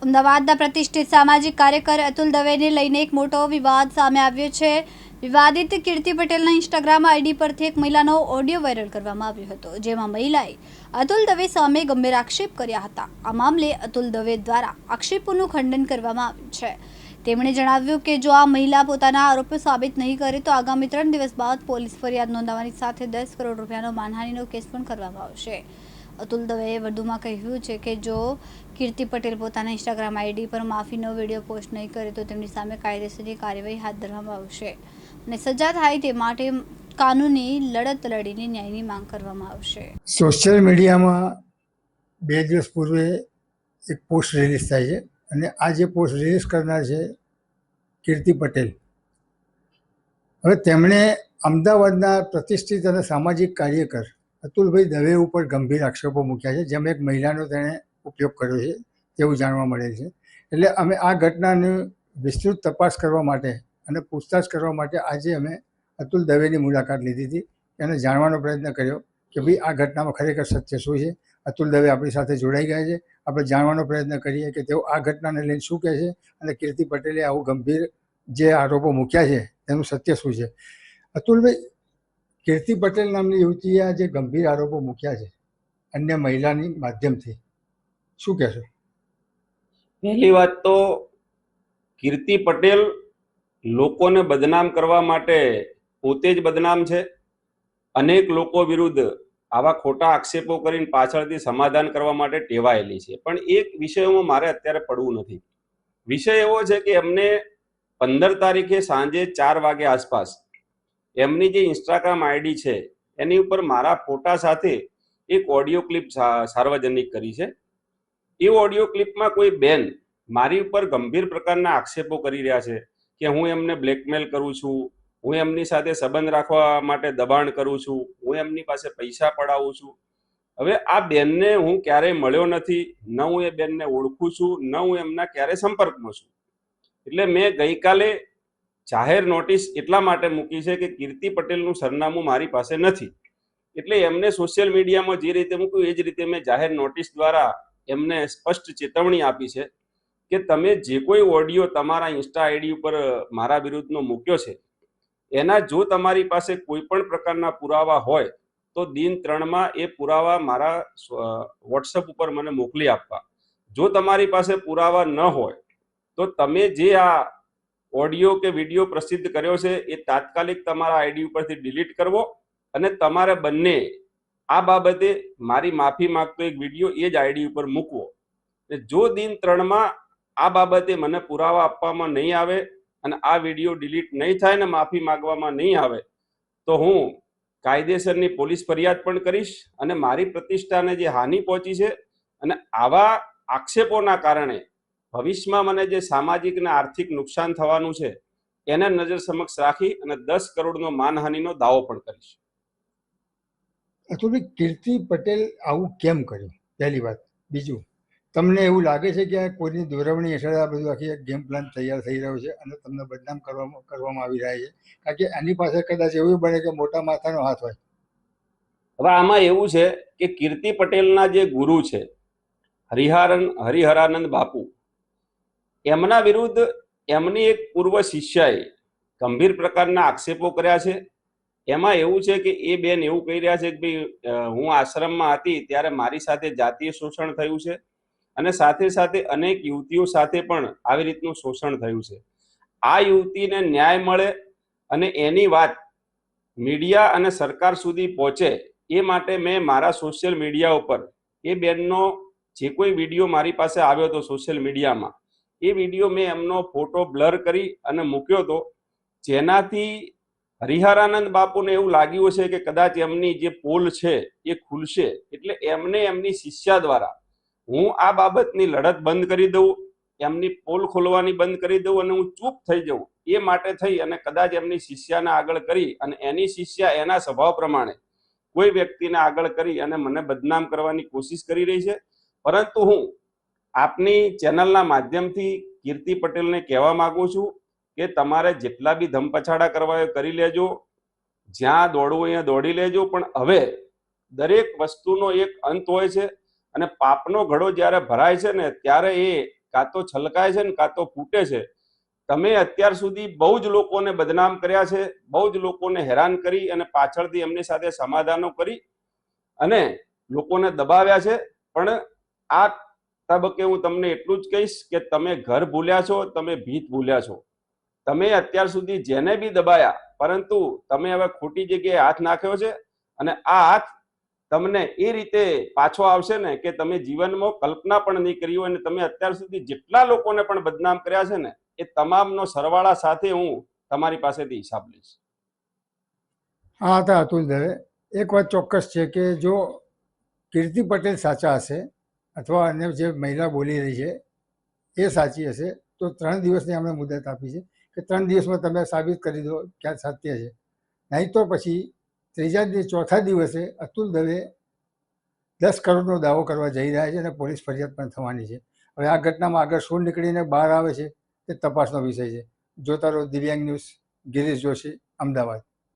અમદાવાદના પ્રતિષ્ઠિત સામાજિક કાર્યકર અતુલ દવેને લઈને એક મોટો વિવાદ સામે આવ્યો છે। વિવાદિત કીર્તિ પટેલના ઇન્સ્ટાગ્રામ આઈડી પરથી એક મહિલાનો ઓડિયો વાયરલ કરવામાં આવ્યો હતો, જેમાં મહિલાએ અતુલ દવે સામે ગંભીર આક્ષેપ કર્યા હતા। આ મામલે અતુલ દવે દ્વારા આક્ષેપોનું ખંડન કરવામાં આવ્યું છે। તેમણે જણાવ્યું કે જો આ મહિલા પોતાના આરોપો સાબિત નહીં કરે તો આગામી 3 દિવસ બાદ પોલીસ ફરિયાદ નોંધવાની સાથે 10 કરોડ રૂપિયાનો માનહાનિનો કેસ પણ કરવામાં આવશે। અતુલ દવેએ વધુમાં કહ્યું છે કે જો કીર્તિ પટેલ પોતાના ઇન્સ્ટાગ્રામ આઈડી પર માફીનો વિડીયો પોસ્ટ નહીં કરે તો તેમની સામે કાયદેસરની કાર્યવાહી હાથ ધરવામાં આવશે અને સજા થાય તે માટે કાનૂની લડત લડીને ન્યાયની માંગ કરવામાં આવશે। સોશિયલ મીડિયામાં 2 દિવસ પૂર્વે એક પોસ્ટ રિલીઝ થાય છે અને આ જે પોસ્ટ રિલીઝ કરનાર છે કીર્તિ પટેલ, હવે તેમણે અમદાવાદના પ્રતિષ્ઠિત અને સામાજિક કાર્યકર અતુલભાઈ દવે ઉપર ગંભીર આક્ષેપો મૂક્યા છે, જેમાં એક મહિલાનો તેણે ઉપયોગ કર્યો છે તેવું જાણવા મળેલ છે। એટલે અમે આ ઘટનાની વિસ્તૃત તપાસ કરવા માટે અને પૂછતાછ કરવા માટે આજે અમે અતુલ દવેની મુલાકાત લીધી હતી। એને જાણવાનો પ્રયત્ન કર્યો કે ભાઈ આ ઘટનામાં ખરેખર સત્ય શું છે। અતુલ દવે આપણી સાથે જોડાઈ ગયા છે, આપણે જાણવાનો પ્રયત્ન કરીએ કે તેઓ આ ઘટનાને લઈને શું કહે છે અને કીર્તિ પટેલે આવું ગંભીર જે આરોપો મૂક્યા છે તેનું સત્ય શું છે। અતુલભાઈ, કીર્તિ પટેલ નામની યુવતીએ આ જે ગંભીર આરોપો મૂક્યા છે અન્ય મહિલાની માધ્યમથી, શું કહેશો? પહેલી વાત તો કીર્તિ પટેલ લોકોને બદનામ કરવા માટે પોતે જ બદનામ છે। અનેક લોકો વિરુદ્ધ આવા ખોટા આક્ષેપો કરીને પાછળથી સમાધાન કરવા માટે ટેવાયેલી છે। પણ એક વિષયમાં મારે અત્યારે પડવું નથી। વિષય એવો છે કે એમને 15 તારીખે સાંજે 4 વાગે આસપાસ એમની જે ઇન્સ્ટાગ્રામ આઈડી છે એની ઉપર મારા ફોટા સાથે એક ઓડિયો ક્લિપ સાર્વજનિક કરી છે। એ ઓડિયો ક્લિપમાં કોઈ બેન મારી ઉપર ગંભીર પ્રકારના આક્ષેપો કરી રહ્યા છે કે હું એમને બ્લેકમેલ કરું છું, હું એમની સાથે સંબંધ રાખવા માટે દબાણ કરું છું, હું એમની પાસે પૈસા પડાવું છું। હવે આ બેનને હું ક્યારેય મળ્યો નથી, ન હું એ બેનને ઓળખું છું, ન હું એમના ક્યારે સંપર્કમાં છું। એટલે મેં ગઈકાલે જાહેર નોટિસ એટલા માટે મૂકી છે કે કીર્તિ પટેલનું સરનામું મારી પાસે નથી, એટલે એમને સોશિયલ મીડિયામાં જે રીતે મૂક્યું એ જ રીતે મેં જાહેર નોટિસ દ્વારા એમને સ્પષ્ટ ચેતવણી આપી છે કે તમે જે કોઈ ઓડિયો તમારા ઇન્સ્ટા આઈડી ઉપર મારા વિરુદ્ધનો મૂક્યો છે એના જો તમારી પાસે કોઈ પણ પ્રકારના પુરાવા હોય તો દિન 3માં એ પુરાવા મારા વોટ્સઅપ ઉપર મને મોકલી આપવા। જો તમારી પાસે પુરાવા ન હોય તો તમે જે આ ઓડિયો કે વિડીયો પ્રસિદ્ધ કર્યો છે એ તાત્કાલિક તમારા આઈડી ઉપરથી ડિલીટ કરવો અને તમારે બંને આ બાબતે મારી માફી માંગતો એક વિડીયો એ જ આઈડી ઉપર મૂકવો। જો દિન 3માં આ બાબતે મને પુરાવા આપવામાં નહીં આવે અને આ વિડીયો ડિલીટ નહીં થાય ને માફી માંગવામાં નહીં આવે તો હું કાયદેસરની પોલીસ ફરિયાદ પણ કરીશ અને મારી પ્રતિષ્ઠાને જે હાનિ પહોંચી છે અને આવા આક્ષેપોના કારણે ભવિષ્યમાં મને જે સામાજિક અને આર્થિક નુકસાન થવાનું છે એને નજર સમક્ષ રાખી અને 10 કરોડનો માનહાનિનો દાવો પણ કરીશ। અતુલભાઈ, કીર્તિ પટેલ આવું કેમ કર્યું, પહેલી વાત। બીજું, તમને એવું લાગે છે કે આ કોઈની દોરવણી હેઠળ આ બધું આખી એક ગેમ પ્લાન તૈયાર થઈ રહ્યો છે અને તમને બદનામ કરવામાં આવી રહ્યા છે? કારણ કે આની પાસે કદાચ એવું બને કે મોટા માથાનો હાથ હોય। હવે આમાં એવું છે કે કીર્તિ પટેલના જે ગુરુ છે હરિહરાનંદ બાપુ, એમના વિરુદ્ધ એમની એક પૂર્વ શિષ્યાએ ગંભીર પ્રકારના આક્ષેપો કર્યા છે। એમાં એવું છે કે એ બેન એવું કહી રહ્યા છે કે ભાઈ હું આશ્રમમાં હતી ત્યારે મારી સાથે જાતીય શોષણ થયું છે અને સાથે સાથે અનેક યુવતીઓ સાથે પણ આવી રીતનું શોષણ થયું છે। આ યુવતીને ન્યાય મળે અને એની વાત મીડિયા અને સરકાર સુધી પહોંચે એ માટે મેં મારા સોશિયલ મીડિયા ઉપર એ બેનનો જે કોઈ વિડીયો મારી પાસે આવ્યો હતો સોશિયલ મીડિયામાં એ વિડીયો મેં એમનો ફોટો બ્લર કરી અને મૂક્યો હતો, જેનાથી હરિહરાનંદ બાપુને એવું લાગ્યું છે કે કદાચ એમની જે પોલ છે એ ખુલશે, એટલે એમને એમની શિષ્યા દ્વારા હું આ બાબતની લડત બંધ કરી દઉં, એમની પોલ ખોલવાની બંધ કરી દઉં અને હું ચૂપ થઈ જાઉં એ માટે થઈ અને કદાચ એમની શિષ્યાને આગળ કરી અને એની શિષ્યા એના સ્વભાવ પ્રમાણે કોઈ વ્યક્તિને આગળ કરી અને મને બદનામ કરવાની કોશિશ કરી રહી છે। પરંતુ હું આપની ચેનલના માધ્યમથી કીર્તિ પટેલને કહેવા માંગુ છું કે તમારે જેટલા બી ધમપછાડા કરવા હોય કરી લેજો, જ્યાં દોડવું અહીંયા દોડી લેજો, પણ હવે દરેક વસ્તુનો એક અંત હોય છે અને પાપનો ઘડો જ્યારે ભરાય છે ને ત્યારે એ કાં તો છલકાય છે ને કાં તો ફૂટે છે. તમે અત્યાર સુધી બહુ જ લોકોને બદનામ કર્યા છે, બહુ જ લોકોને હેરાન કરી અને પાછળથી એમની સાથે સમાધાનો કરી અને લોકોને દબાવ્યા છે. પણ આ તબક્કે હું તમને એટલું જ કહીશ કે તમે ઘર ભૂલ્યા છો, તમે ભીત ભૂલ્યા છો. તમે અત્યાર સુધી જેને બી દબાયા, પરંતુ તમે હવે ખોટી જગ્યાએ હાથ નાખ્યો છે અને આ હાથ તમને એ રીતે પાછો આવશે ને કે તમે જીવનમાં કલ્પના પણ નહીં કરી હોય. અને તમે અત્યાર સુધી જેટલા લોકોને પણ બદનામ કર્યા છે ને એ તમામનો સરવાળા સાથે હું તમારી પાસેથી હિસાબ લઈશ. આ હતા અતુલ દવે. એક વાત ચોક્કસ છે કે જો કીર્તિ પટેલ સાચા હશે અથવા અન્ય જે મહિલા બોલી રહી છે એ સાચી હશે તો 3 દિવસની અમને મુદત આપી છે કે 3 દિવસમાં તમે સાબિત કરી દો કે આ સત્ય છે. નહીં તો પછી ચોથા દિવસે અતુલ દવે 10 કરોડનો દાવો કરવા જઈ રહ્યા છે અને પોલીસ ફરિયાદ પણ થવાની છે. હવે આ ઘટનામાં આગળ શું નીકળીને બહાર આવે છે એ તપાસનો વિષય છે. જોતા રહો દિવ્યાંગ ન્યૂઝ. ગિરીશ જોશી, અમદાવાદ.